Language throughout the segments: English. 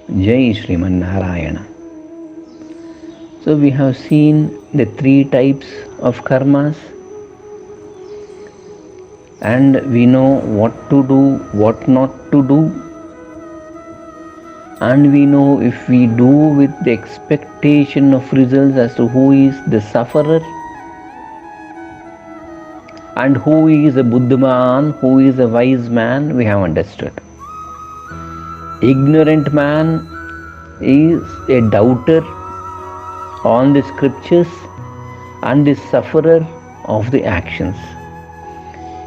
Jai Sriman Narayana. So we have seen the three types of karmas, and we know what to do, what not to do, and we know if we do with the expectation of results as to who is the sufferer and who is a Buddhaman, who is a wise man, we have understood. Ignorant man is a doubter on the scriptures and the sufferer of the actions.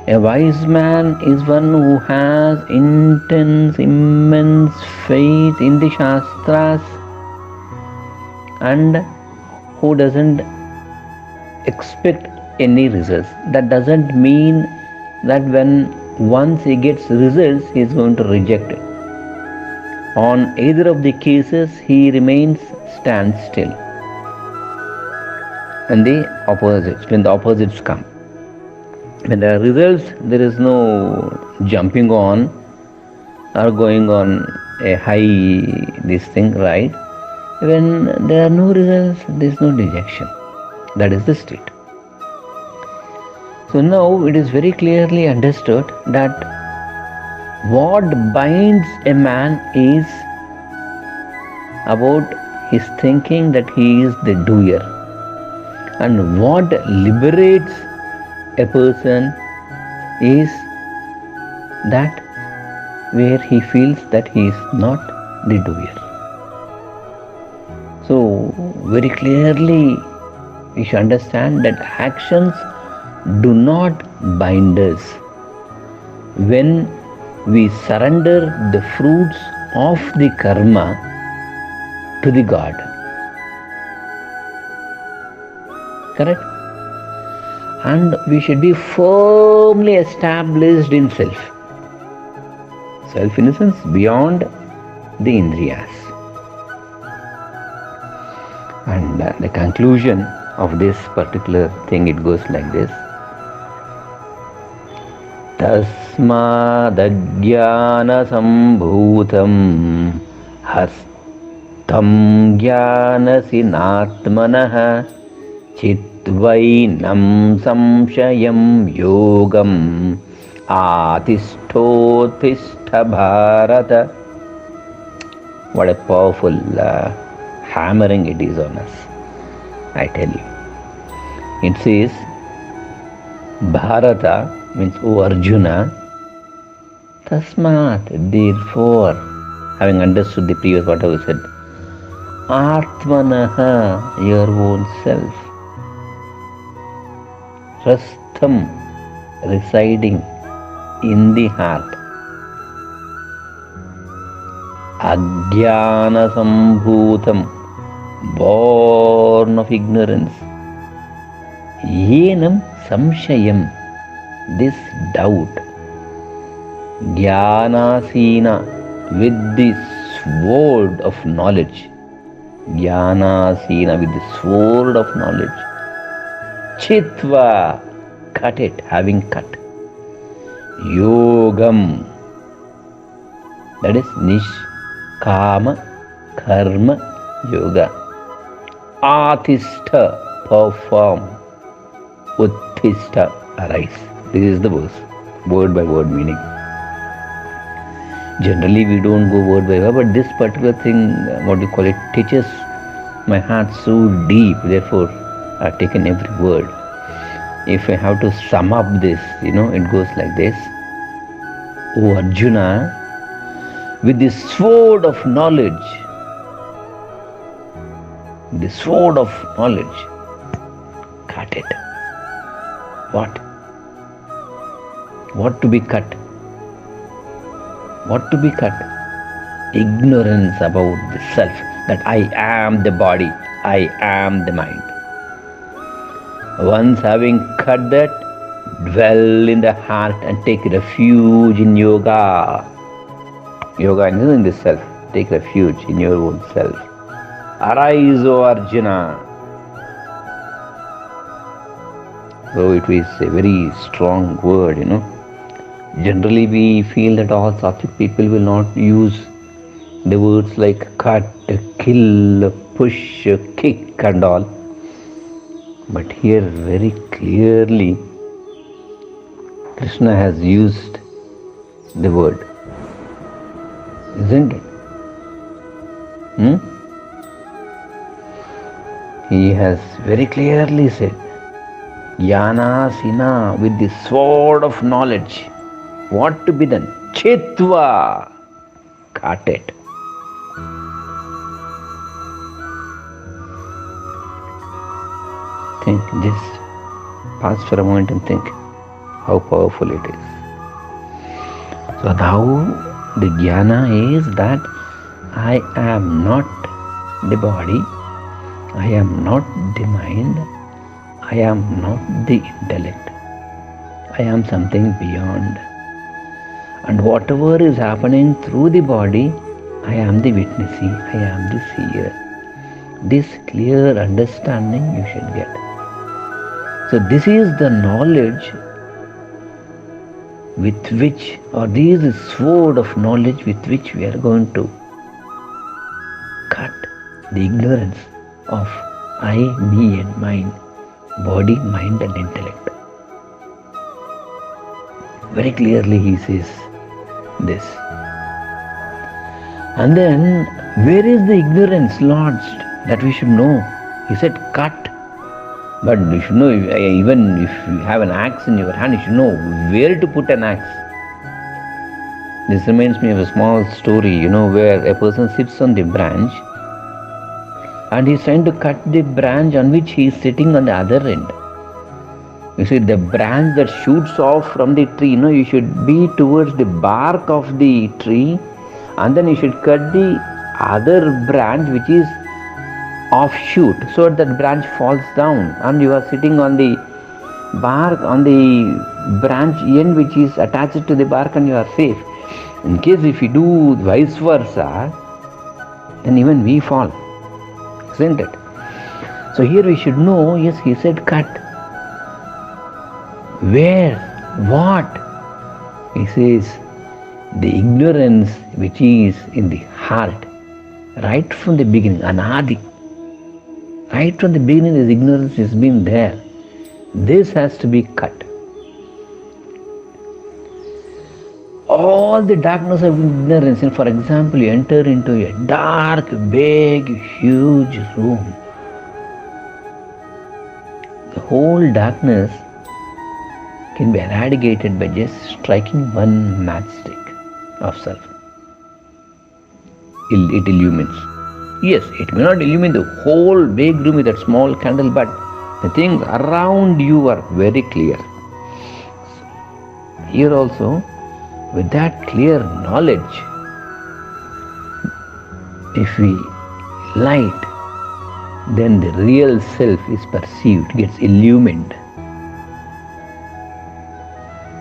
A wise man is one who has intense, immense faith in the Shastras and who doesn't expect any results. That doesn't mean that when once he gets results, he is going to reject it. On either of the cases, he remains standstill. When the opposites come. When there are results, there is no jumping on or going on a high this thing, right? When there are no results, there is no dejection. That is the state. So now it is very clearly understood that what binds a man is about his thinking that he is the doer, and what liberates a person is that where he feels that he is not the doer. So very clearly we should understand that actions do not bind us. When we surrender the fruits of the karma to the God. Correct? And we should be firmly established in self. Self in a sense beyond the indriyas. And the conclusion of this particular thing, it goes like this. Tasmadajnana sambhutam hastam jnanasinatmanah Chitvainam samshayam yogam atisthotishtha bharata. What a powerful hammering it is on us, I tell you. It says, Bharata means, O Arjuna, tasmat, therefore, having understood the previous whatever we said, Atmanaha, your own self. Rastham, residing in the heart. Ajnana sambhutam, born of ignorance. Yenam samshayam, this doubt. Jnanasina, with the sword of knowledge. Jnanasina, with the sword of knowledge. Chitva, cut it, having cut. Yogam, that is nishkama karma yoga. Atistha, perform. Uttistha, arise. This is the verse, word by word meaning. Generally we don't go word by word, but this particular thing, what you call it, touches my heart so deep. Therefore, I've taken every word. If I have to sum up this, it goes like this. O Arjuna, with the sword of knowledge, cut it. What? What to be cut? What to be cut? Ignorance about the self, that I am the body, I am the mind. Once having cut that, dwell in the heart and take refuge in yoga. Yoga is in the self. Take refuge in your own self. Arise, O Arjuna. So it is a very strong word, Generally we feel that all sattvic people will not use The words like cut, kill, push, kick and all. But here very clearly Krishna has used the word, isn't it? He has very clearly said, Yana Sina, with the sword of knowledge. What to be done? Chetva, cut it. Think, just pause for a moment and think how powerful it is. So now the jnana is that I am not the body, I am not the mind, I am not the intellect, I am something beyond. And whatever is happening through the body, I am the witnessee, I am the seer. This clear understanding you should get. So this is the knowledge with which, or this is the sword of knowledge with which we are going to cut the ignorance of I, me and mine, body, mind and intellect. Very clearly he says this. And then, where is the ignorance lodged that we should know? He said cut. But you should know, even if you have an axe in your hand, you should know where to put an axe. This reminds me of a small story, where a person sits on the branch and he's trying to cut the branch on which he is sitting on the other end. You see, the branch that shoots off from the tree, you should be towards the bark of the tree, and then you should cut the other branch which is offshoot, so that branch falls down and you are sitting on the bark, on the branch end which is attached to the bark, and you are safe. In case if you do vice versa, then even we fall, isn't it? So here we should know, yes, he said cut. Where? What? He says the ignorance which is in the heart, right from the beginning, anadi. Right from the beginning, this ignorance has been there. This has to be cut. All the darkness of ignorance, and for example, you enter into a dark, big, huge room. The whole darkness can be eradicated by just striking one matchstick of self. It illumines. Yes, it may not illumine the whole big room with that small candle, but the things around you are very clear. Here also, with that clear knowledge, if we light, then the real self is perceived, gets illumined.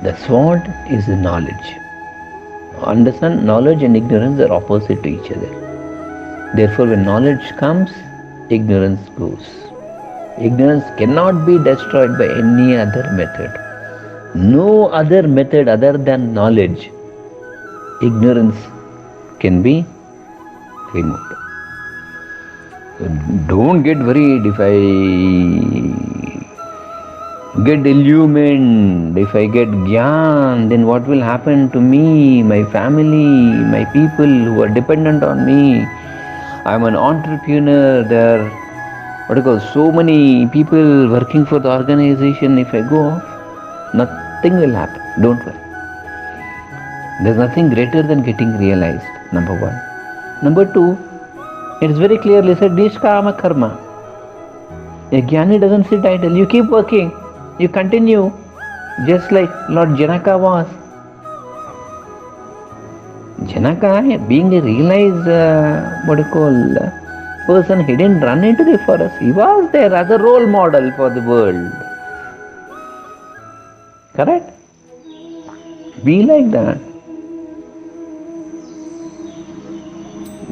The sword is the knowledge. Understand, knowledge and ignorance are opposite to each other. Therefore, when knowledge comes, ignorance goes. Ignorance cannot be destroyed by any other method. No other method other than knowledge, ignorance can be removed. So don't get worried if I get illumined, if I get gyan, then what will happen to me, my family, my people who are dependent on me? I'm an entrepreneur, there are so many people working for the organization. If I go off, nothing will happen. Don't worry. There's nothing greater than getting realized, number one. Number two, it is very clearly said, Nishkama karma. A jnani doesn't sit idle. You keep working. You continue. Just like Lord Janaka was. Janaka, being a realized, person, he didn't run into the forest. He was there as a role model for the world. Correct? Be like that.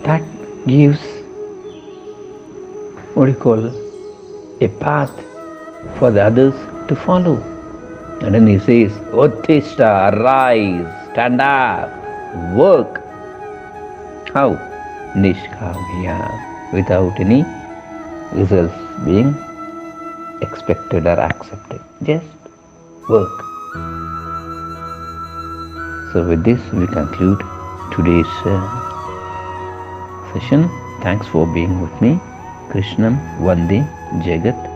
That gives, a path for the others to follow. And then he says, Uttishta, arise, stand up, work. How? nishkamya, without any results being expected or accepted. Just work. So with this we conclude today's session. Thanks for being with me. Krishnam Vande Jagat